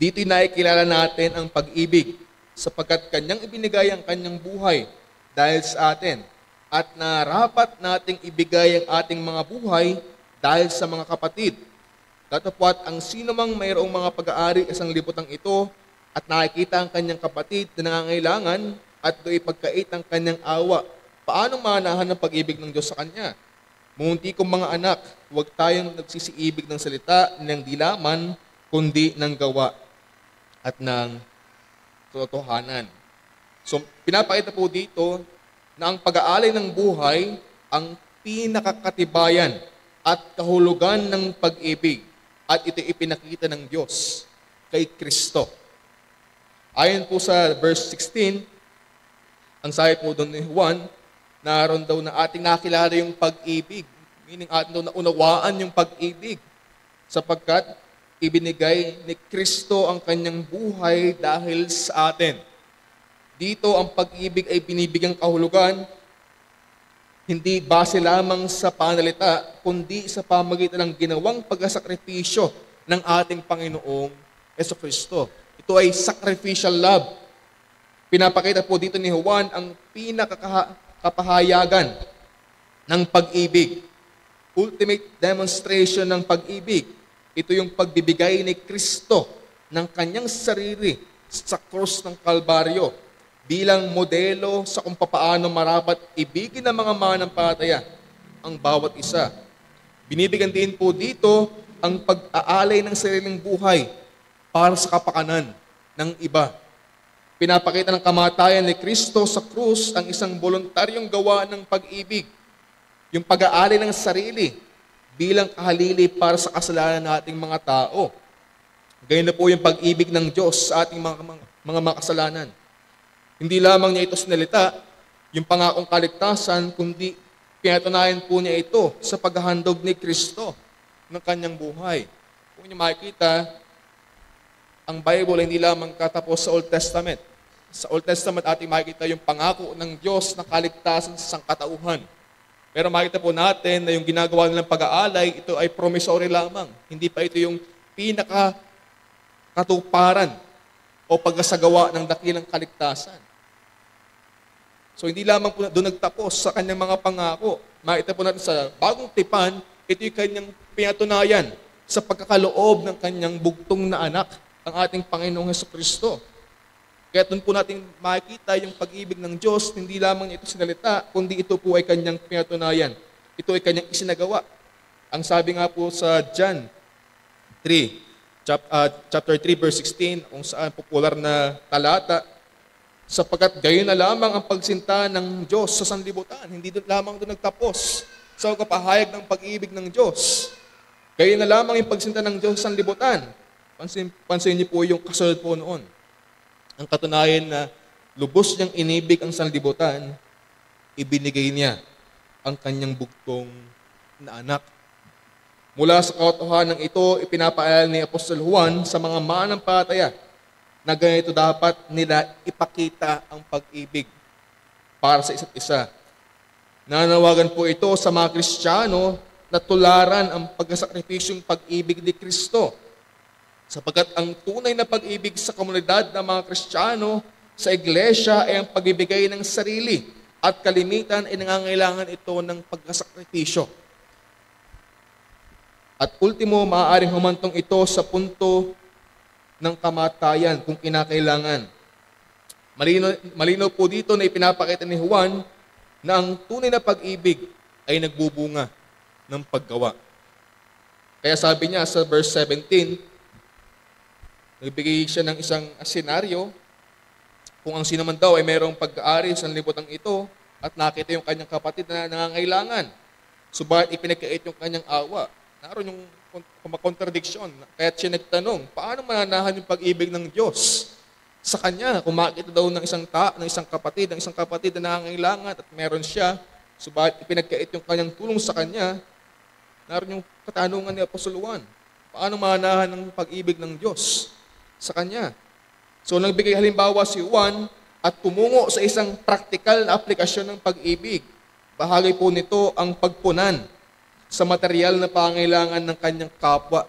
dito'y nakikilala natin ang pag-ibig sapagkat kanyang ibinigay ang kanyang buhay dahil sa atin at narapat nating ibigay ang ating mga buhay dahil sa mga kapatid. Datapwat ang sino mang mayroong mga pag-aari sa sanglibutan ito at nakikita ang kanyang kapatid na nangangailangan at do'y pagkait ang kanyang awa, paano manahan ng pag-ibig ng Diyos sa kanya? Munti kong mga anak, huwag tayong nagsisiibig ng salita ng dilaman, kundi ng gawa at ng totohanan. So, pinapakita po dito na ang pag-aalay ng buhay ang pinakakatibayan at kahulugan ng pag-ibig at ito ipinakita ng Diyos kay Kristo. Ayon po sa verse 16, ang sabi po doon ni Juan, naroon daw na ating nakilala yung pag-ibig. Meaning ating daw naunawaan yung pag-ibig sapagkat ibinigay ni Kristo ang kanyang buhay dahil sa atin. Dito ang pag-ibig ay binibigyang kahulugan, hindi base lamang sa panalita, kundi sa pamagitan ng ginawang pagsasakripisyo ng ating Panginoong Jesucristo. Ito ay sacrificial love. Pinapakita po dito ni Juan ang pinakakapahayagan ng pag-ibig. Ultimate demonstration ng pag-ibig. Ito yung pagbibigay ni Kristo ng kanyang sarili sa krus ng Kalbaryo bilang modelo sa kung paano marapat ibigin ng mga mananampalataya ang bawat isa. Binibigyan din po dito ang pag-aalay ng sariling buhay para sa kapakanan ng iba. Pinapakita ng kamatayan ni Kristo sa krus ang isang voluntaryong gawa ng pag-ibig, yung pag-aali ng sarili bilang kahalili para sa kasalanan ng ating mga tao. Ganyan na po yung pag-ibig ng Diyos sa ating mga makasalanan. Hindi lamang niya ito sinalita, yung pangakong kaligtasan, kundi pinatunayan po niya ito sa paghahandog ni Kristo ng kanyang buhay. Kung niyo makikita, ang Bible hindi lamang katapos sa Old Testament. Sa Old Testament ating makikita yung pangako ng Diyos na kaligtasan sa sangkatauhan. Pero makikita po natin na yung ginagawa nilang pag-aalay, ito ay promissory lamang. Hindi pa ito yung pinaka-katuparan o pagkasagawa ng dakilang kaligtasan. So hindi lamang po doon nagtapos sa kanyang mga pangako. Makikita po natin sa bagong tipan, ito yung kanyang pinatunayan sa pagkakaloob ng kanyang bugtong na anak, ang ating Panginoong Hesukristo. Kaya doon po natin makikita yung pag-ibig ng Diyos, hindi lamang ito sinalita, kundi ito po ay kanyang pinatunayan. Ito ay kanyang isinagawa. Ang sabi nga po sa John 3, chapter 3, verse 16, kung saan popular na talata, sapagkat gayon na lamang ang pagsinta ng Diyos sa sanlibutan. Hindi doon lamang doon nagtapos sa kapahayag ng pag-ibig ng Diyos. Gayon na lamang yung pagsinta ng Diyos sa sanlibutan. Pansin niyo po yung kasunod po noon. Ang katunayan na lubos niyang inibig ang sanlibutan, ibinigay niya ang kanyang bugtong na anak. Mula sa katotohanan ito, ipinapaalala ni Apostol Juan sa mga manampalataya na ganito dapat nila ipakita ang pag-ibig para sa isa't isa. Nanawagan po ito sa mga Kristiyano na tularan ang pagkasakripisyong pag-ibig ni Kristo. Sapagkat ang tunay na pag-ibig sa komunidad ng mga Kristiyano sa iglesia ay ang pagbibigay ng sarili at kalimitan ay nangangailangan ito ng pagkasakripisyo. At ultimo, maaaring humantong ito sa punto ng kamatayan kung kinakailangan. Malinaw po dito na ipinapakita ni Juan na ang tunay na pag-ibig ay nagbubunga ng paggawa. Kaya sabi niya sa verse 17, nagbigay siya ng isang senaryo kung ang sino man daw ay mayroong pag-aari sa libutan ito at nakita yung kanyang kapatid na nangangailangan. Subalit ipinagkait yung kanyang awa. Naroon yung contradiction. Kaya siya nagtanong, paano mananahan yung pag-ibig ng Diyos sa kanya? Kung makita daw ng isang kapatid na nangangailangan at meron siya, subalit ipinagkait yung kanyang tulong sa kanya, naroon yung katanungan ni Apostol Juan. Paano mananahan ng pag-ibig ng Diyos sa kanya? So nagbigay halimbawa si Juan at tumungo sa isang praktikal na aplikasyon ng pag-ibig. Bahagi po nito ang pagpunan sa material na pangailangan ng kanyang kapwa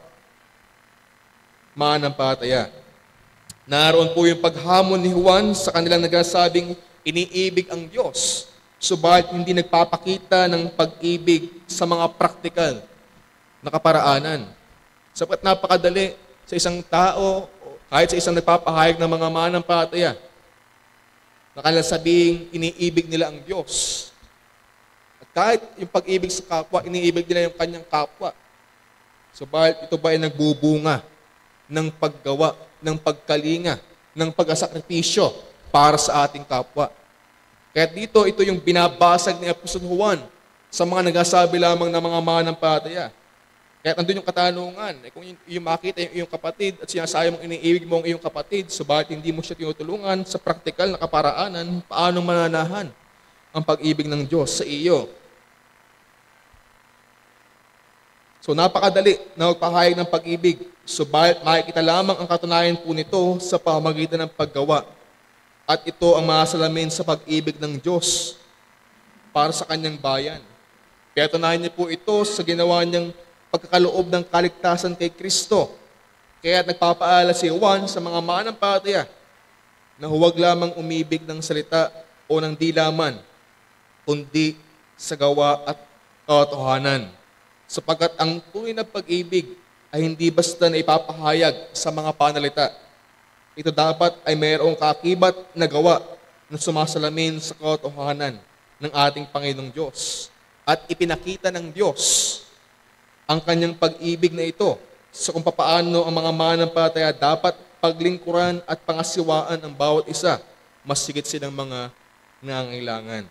manampalataya. Naroon po yung paghamon ni Juan sa kanilang nagsasabing iniibig ang Diyos, subalit hindi nagpapakita ng pag-ibig sa mga praktikal na kaparaanan. Sapat napakadali sa isang tao, kahit sa isang nagpapahayag ng mga manampalataya, na kanilang sabing iniibig nila ang Diyos. At kahit yung pag-ibig sa kapwa, iniibig nila yung kanyang kapwa. Subalit ito ba ay nagbubunga ng paggawa, ng pagkalinga, ng pag-asakripisyo para sa ating kapwa? Kaya dito, ito yung binabasag ni Apostol Juan sa mga nagsasabi lamang ng mga manampalataya. Kaya nandun yung katanungan, kung yung makita yung iyong kapatid at sinasabi mong iniibig mo ang iyong kapatid, subalit hindi mo siya tinutulungan sa praktikal na kaparaanan, paano mananahan ang pag-ibig ng Diyos sa iyo? So napakadali na magpahayag ng pag-ibig, subalit makikita lamang ang katunayan po nito sa pamamagitan ng paggawa. At ito ang masalamin sa pag-ibig ng Diyos para sa kanyang bayan. Kaya tunayan niyo po ito sa ginawa niyang pagkakaloob ng kaligtasan kay Kristo. Kaya nagpapaala si Juan sa mga manampalataya na huwag lamang umibig ng salita o ng dilaman, kundi sa gawa at katotohanan. Sapagkat ang tunay na pag-ibig ay hindi basta na ipapahayag sa mga panalita. Ito dapat ay mayroong kaakibat na gawa na sumasalamin sa katotohanan ng ating Panginoong Diyos. At ipinakita ng Diyos ang kanyang pag-ibig na ito sa kung papaano ang mga manampalataya dapat paglingkuran at pangasiwaan ang bawat isa, mas higit silang mga nangangailangan.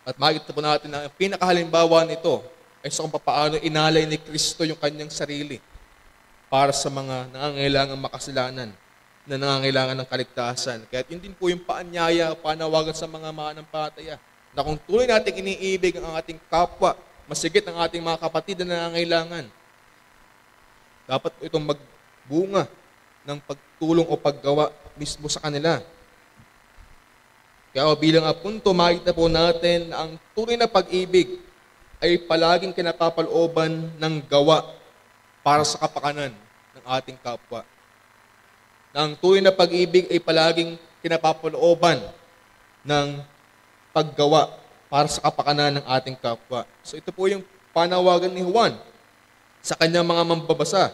At makikita po natin na ang pinakahalimbawa nito ay sa kung paano inalay ni Kristo yung kanyang sarili para sa mga nangangailangang makasalanan, na nangangailangan ng kaligtasan. Kaya yun din po yung paanyaya, panawagan sa mga mananampalataya, na kung tuloy natin iniibig ang ating kapwa, masigit ang ating mga kapatid na nangangailangan, dapat po itong magbunga ng pagtulong o paggawa mismo sa kanila. Kaya bilang punto, makita po natin na ang tunay na pag-ibig ay palaging kinapapalooban ng gawa para sa kapakanan ng ating kapwa. Na ang tunay na pag-ibig ay palaging kinapapalooban ng paggawa para sa kapakanan ng ating kapwa. So ito po yung panawagan ni Juan sa kanyang mga mambabasa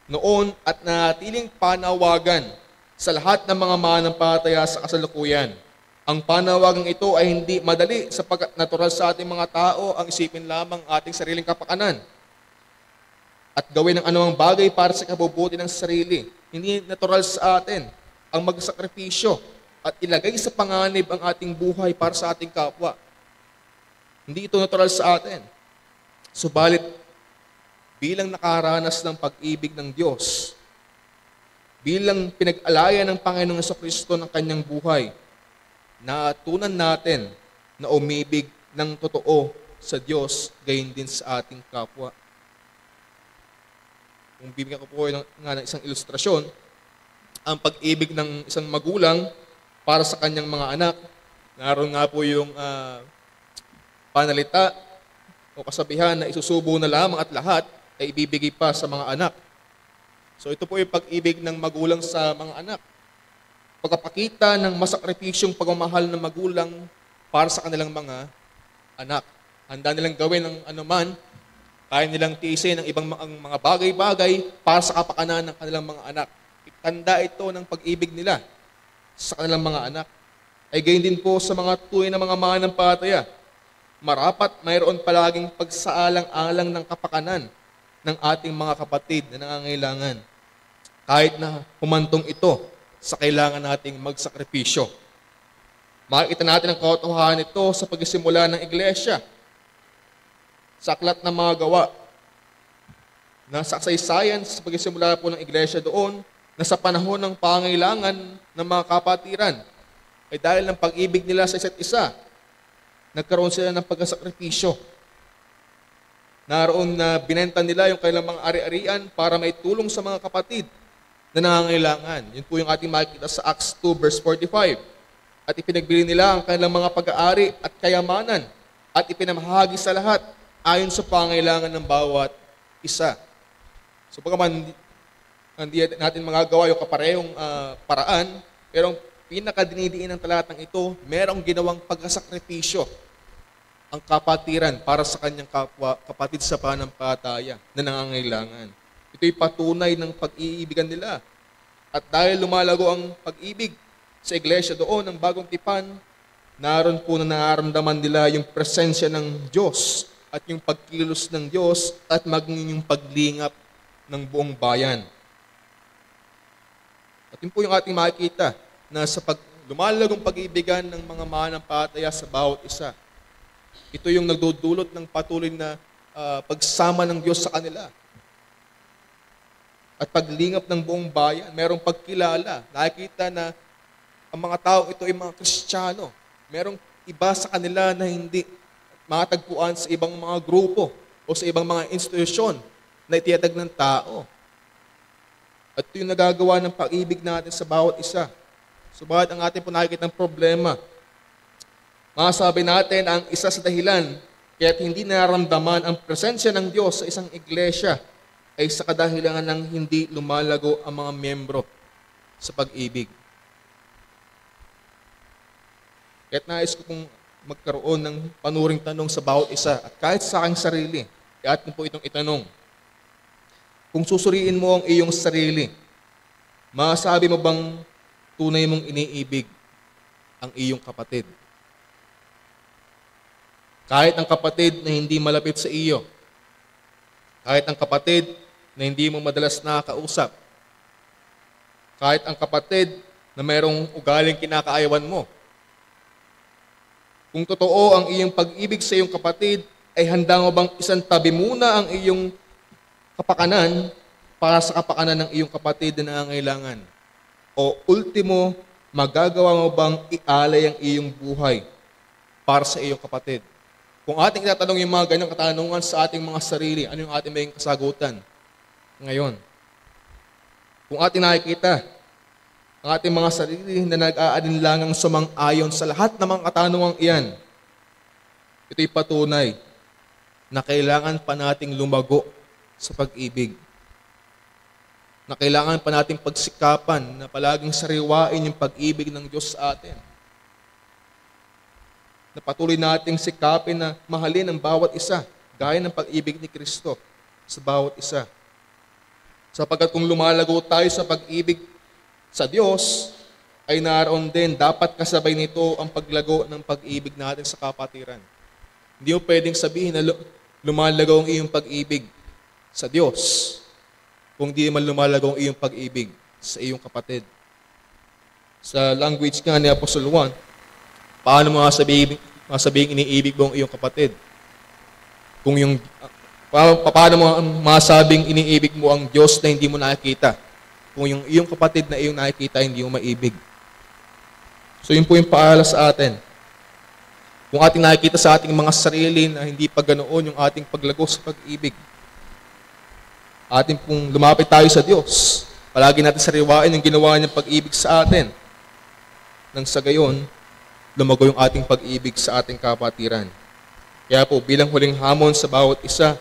noon at natiling panawagan sa lahat ng mga mananampalataya sa kasalukuyan. Ang panawagang ito ay hindi madali sapagkat natural sa ating mga tao ang isipin lamang ating sariling kapakanan at gawin ang anumang bagay para sa kabubuti ng sarili. Hindi natural sa atin ang magsakripisyo at ilagay sa panganib ang ating buhay para sa ating kapwa. Hindi ito natural sa atin. Subalit, bilang nakaranas ng pag-ibig ng Diyos, bilang pinag-alaya ng Panginoong Jesucristo ng kanyang buhay, natutunan natin na umibig ng totoo sa Diyos, gayon din sa ating kapwa. Kung bibigyan ko po ng isang ilustrasyon, ang pag-ibig ng isang magulang para sa kanyang mga anak, naroon nga po yung panalita o kasabihan na isusubo na lamang at lahat ay ibibigay pa sa mga anak. So ito po yung pag-ibig ng magulang sa mga anak. Pagpapakita ng masakripisyong pagmamahal ng magulang para sa kanilang mga anak. Handa nilang gawin ang anuman, kaya nilang tiisin ang ibang mga bagay-bagay para sa kapakanan ng kanilang mga anak. Tanda ito ng pag-ibig nila sa kanilang mga anak. Ay gayon din po sa mga tunay na mga mananampalataya. Marapat mayroon palaging pagsaalang-alang ng kapakanan ng ating mga kapatid na nangangailangan. Kahit na humantong ito sa kailangan nating magsakripisyo. Makikita natin ang katotohanan nito sa pagsisimula ng iglesia. Sa aklat ng mga gawa, na sa kasaysayan sa pagsisimula po ng iglesia doon, na sa panahon ng pangailangan ng mga kapatiran, ay dahil ng pag-ibig nila sa isa't isa, nagkaroon sila ng pagkasakripisyo. Naroon na binenta nila yung kailang mga ari-arian para may tulong sa mga kapatid na nangangailangan. Yun po yung ating makikita sa Acts 2 verse 45. At ipinagbili nila ang kanilang mga pag-aari at kayamanan at ipinamahagi sa lahat ayon sa pangailangan ng bawat isa. So pagkaman hindi natin magagawa yung kaparehong paraan, pero ang pinakadinidiin ng talatang ito, merong ginawang pagkasakripisyo ang kapatiran para sa kanyang kapwa, kapatid sa pananampalataya na nangangailangan. Ito'y patunay ng pag-iibigan nila. At dahil lumalago ang pag-ibig sa iglesia doon, ng bagong tipan, naroon po na nararamdaman nila yung presensya ng Diyos at yung pagkilos ng Diyos at maging yung paglingap ng buong bayan. At yun po yung ating makikita na sa lumalagong pag-iibigan ng mga mananampalataya sa bawat isa. Ito yung nagdudulot ng patuloy na pagsama ng Diyos sa kanila. At paglingap ng buong bayan, merong pagkilala. Nakikita na ang mga tao ito ay mga Kristiyano. Merong iba sa kanila na hindi matagpuan sa ibang mga grupo o sa ibang mga institusyon na itiyatag ng tao. At ito yung nagagawa ng pag-ibig natin sa bawat isa. Subalit ang ating po nakikita ng problema, masasabi natin ang isa sa dahilan kaya't hindi nararamdaman ang presensya ng Diyos sa isang iglesia ay sa kadahilan ng hindi lumalago ang mga miyembro sa pag-ibig. Kaya't nais ko pong magkaroon ng panuring tanong sa bawat isa at kahit sa aking sarili, atin po itong itanong. Kung susuriin mo ang iyong sarili, masasabi mo bang tunay mong iniibig ang iyong kapatid? Kahit ang kapatid na hindi malapit sa iyo, kahit ang kapatid na hindi mo madalas nakakausap, Kahit ang kapatid na mayroong ugaling kinakaayawan mo. Kung totoo ang iyong pag-ibig sa iyong kapatid, ay handa mo bang isantabi muna ang iyong kapakanan para sa kapakanan ng iyong kapatid na nangangailangan? O ultimo, magagawa mo bang ialay ang iyong buhay para sa iyong kapatid? Kung ating itatanong yung mga ganyang katanungan sa ating mga sarili, ano yung ating maging kasagutan ngayon? Kung ating nakikita ang ating mga sarili na nag-aalinlangang sumang-ayon sa lahat ng mga katanungang iyan, ito'y patunay na kailangan pa nating lumago sa pag-ibig. Na kailangan pa nating pagsikapan na palaging sariwain yung pag-ibig ng Diyos sa atin. Na patuloy nating sikapin na mahalin ang bawat isa, gaya ng pag-ibig ni Kristo sa bawat isa. Sapagkat kung lumalago tayo sa pag-ibig sa Diyos, ay naroon din, dapat kasabay nito ang paglago ng pag-ibig natin sa kapatiran. Hindi mo pwedeng sabihin na lumalago ang iyong pag-ibig sa Diyos kung di man lumalago ang iyong pag-ibig sa iyong kapatid. Sa language nga ni Apostol Juan, paano mo masabihin iniibig mo ang iyong kapatid? Kung paano mo masabing iniibig mo ang Diyos na hindi mo nakikita? Kung yung iyong kapatid na iyong nakikita, hindi mo maibig. So yun po yung paalala sa atin. Kung ating nakikita sa ating mga sarili na hindi pa ganoon yung ating paglago sa pag-ibig, ating pong lumapit tayo sa Diyos. Palagi natin sariwain yung ginawa niyang pag-ibig sa atin. Nang sa gayon, lumago yung ating pag-ibig sa ating kapatiran. Kaya po, bilang huling hamon sa bawat isa,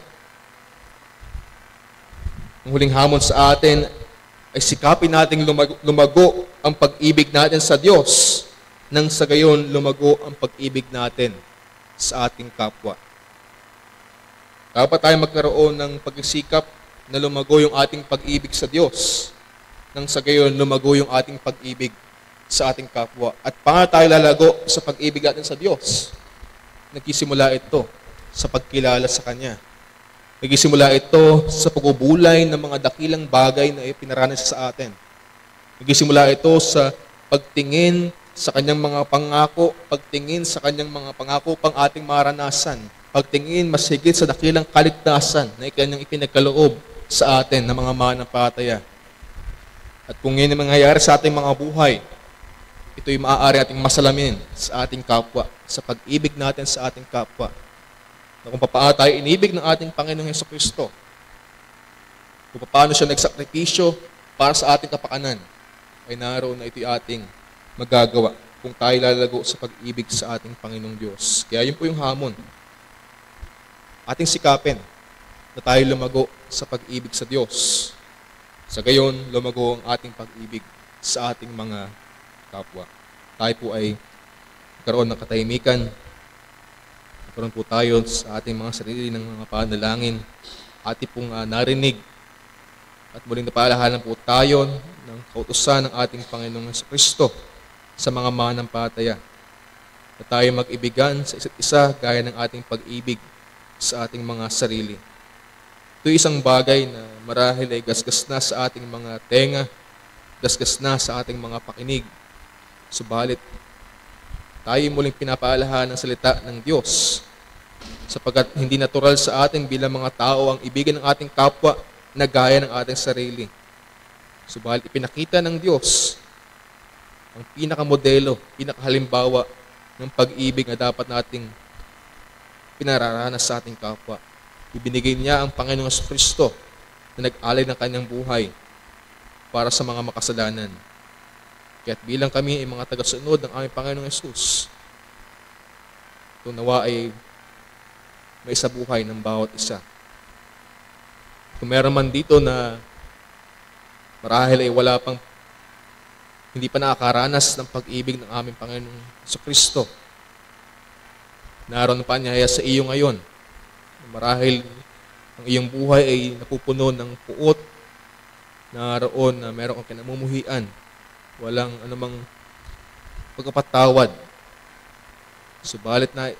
ang huling hamon sa atin ay sikapin nating lumago ang pag-ibig natin sa Diyos, nang sa gayon lumago ang pag-ibig natin sa ating kapwa. Dapat tayo magkaroon ng pagsisikap na lumago yung ating pag-ibig sa Diyos, nang sa gayon lumago yung ating pag-ibig sa ating kapwa. At paano tayo lalago sa pag-ibig natin sa Diyos? Nagsisimula ito sa pagkilala sa Kanya. Nagsisimula ito sa pagbubulay ng mga dakilang bagay na ipinaranas sa atin. Nagsisimula ito sa pagtingin sa Kanyang mga pangako, pagtingin sa Kanyang mga pangako pang ating maranasan, pagtingin mas higit sa dakilang kaligtasan na Kanyang ipinagkaloob sa atin ng mga mananampalataya. At kung yan ang mangyayari sa ating mga buhay, ito'y maaari ating masalamin sa ating kapwa, sa pag-ibig natin sa ating kapwa. Na kung paano tayo inibig ng ating Panginoong Jesucristo, kung paano siya nagsakripisyo para sa ating kapakanan, ay naroon na ito'y ating magagawa kung tayo lalago sa pag-ibig sa ating Panginoong Diyos. Kaya yun po yung hamon. Ating sikapin na tayo lumago sa pag-ibig sa Diyos. Sa gayon, lumago ang ating pag-ibig sa ating mga kapwa. Tayo po ay magkaroon ng katahimikan. Magkaroon po tayo sa ating mga sarili ng mga panalangin. Ating pong narinig. At muling napaalahanan po tayo ng kautusan ng ating Panginoong Jesucristo sa mga mananampalataya. Na tayo mag-ibigan sa isa't isa gaya ng ating pag-ibig sa ating mga sarili. Ito isang bagay na marahil ay gasgas na sa ating mga tenga, gasgas na sa ating mga pakinig. Subalit, tayo muling pinapaalahan ng salita ng Diyos sapagkat hindi natural sa ating bilang mga tao ang ibigin ng ating kapwa na gaya ng ating sarili. Subalit, ipinakita ng Diyos ang pinakamodelo, pinakahalimbawa ng pag-ibig na dapat nating pinararanas sa ating kapwa. Ibinigay niya ang Panginoong Jesucristo na nag-alay ng kanyang buhay para sa mga makasalanan. Kaya't bilang kami ay mga tagasunod ng aming Panginoong Yesus, ito nawa ay may isabuhay ng bawat isa. Kung meron man dito na marahil ay hindi pa nakakaranas ng pag-ibig ng aming Panginoong Jesucristo, naroon pa niya sa iyo ngayon. Marahil ang iyong buhay ay napupuno ng puot, naroon na meron kang kinamumuhian, walang anumang pagkapatawad. Subalit na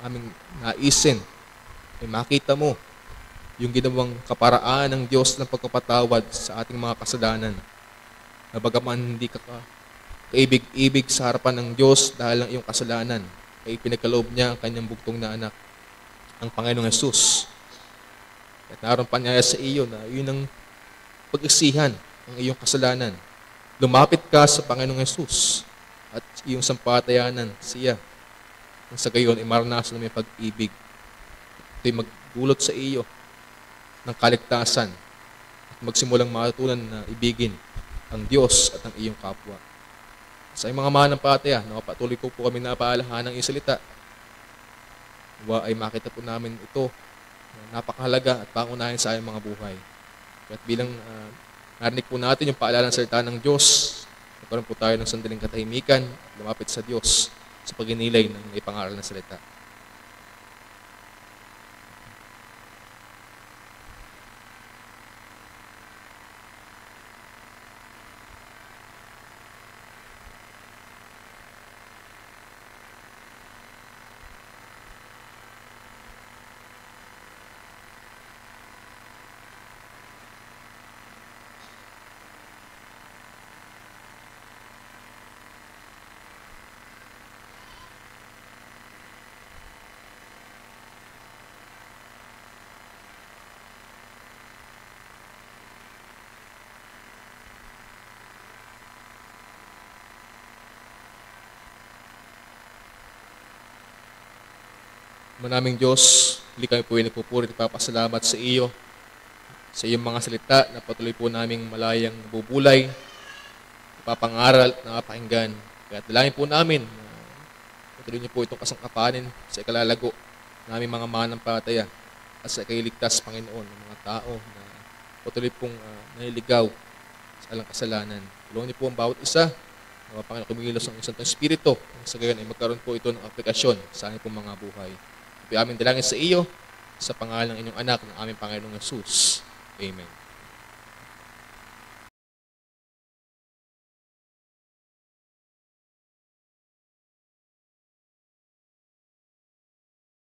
aming naisin ay makita mo yung ginawang kaparaan ng Diyos ng pagkapatawad sa ating mga kasalanan. na bagaman hindi ka kaibig-ibig sa harapan ng Diyos dahil ng iyong kasalanan, ay pinagkaloob niya ang kanyang bugtong na anak, ang Panginoong Hesus. At naroon pa niya sa iyo na yun ang pag-isihan ang iyong kasalanan. Lumapit ka sa Panginoong Hesus at iyong sampatayanan siya. Nang sa gayon, ay maranasan mo yung pag-ibig. Ito'y magdulot sa iyo ng kaligtasan at magsimulang matutunan na ibigin ang Diyos at ang iyong kapwa. Sa mga manampalataya, patuloy ko po kami napaalahan ng iyong salita. Nawa ay makita po namin ito na napakahalaga at pangunahin sa aming mga buhay. At bilang narinig po natin yung paalala ng salita ng Diyos, nagkaroon po tayo ng sandaling katahimikan at lumapit sa Diyos sa pagninilay ng ipangaral ng salita. Manaming Diyos, hindi kami po nagpupuri at papasalamat sa iyo, sa iyong mga salita na patuloy po naming malayang bubulay, papangaral at napakinggan. Kaya dalangin po namin na patuloy niyo po itong kasangkapanin sa ikalalago ng aming mga manampalataya at sa ikailigtas, Panginoon, ng mga tao na patuloy pong naliligaw sa alang kasalanan. Tulungan niyo po ang bawat isa, mga Panginoon, kumilos ng isang Espiritu. Sa gayon ay magkaroon po ito ng aplikasyon sa aming pong mga buhay. Ito ay aming dalangin sa iyo, sa pangalan ng inyong anak, ng aming Panginoong Hesus. Amen.